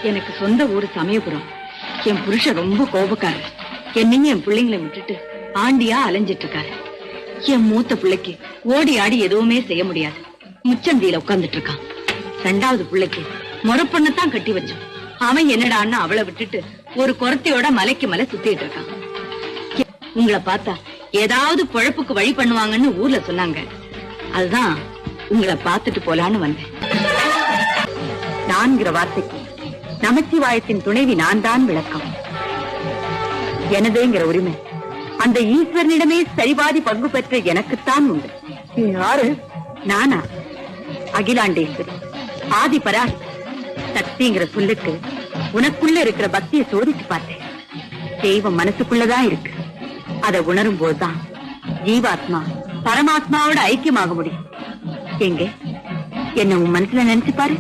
எனக்கு சொந்த ஊரு சமயபுரம். என் புருஷன் ரொம்ப கோபக்காரர். என்னையும் என் பிள்ளைங்களை விட்டுட்டு ஆண்டியா அலைஞ்சிட்டு இருக்காரு. என் மூத்த பிள்ளைக்கு ஓடி ஆடி எதுவுமே செய்ய முடியாது. முச்சந்தியில உட்கார்ந்துட்டு இருக்கான். ரெண்டாவது பிள்ளைக்கு முறப்பொண்ணத்தான் கட்டி வச்சோம். அவன் என்னடான்னு அவளை விட்டுட்டு ஒரு குரத்தையோட மலைக்கு மலை சுத்திட்டு இருக்கான். உங்களை பார்த்தா ஏதாவது பொழப்புக்கு வழி பண்ணுவாங்கன்னு ஊர்ல சொன்னாங்க. அதுதான் உங்களை பார்த்துட்டு போலான்னு வந்தேன். நான்கிற வார்த்தைக்கு நமச்சிவாயத்தின் துணைவி நான் தான் விளக்கம். எனதேங்கிற உரிமை அந்த ஈஸ்வரனிடமே சரிபாதி பங்கு பெற்ற எனக்குத்தான் உண்டு. யாரு? நானா? அகிலாண்டேஸ்வரி, ஆதி பராசக்தி. சக்திங்கிற சொல்லுக்கு உனக்குள்ள இருக்கிற பக்தியை சோதிச்சு பார்த்தேன். தெய்வம் மனசுக்குள்ளதான் இருக்கு. அதை உணரும் போதுதான் ஜீவாத்மா பரமாத்மாவோட ஐக்கியமாக முடியும். எங்க என்ன உன் மனசுல நினைச்சு பாரு.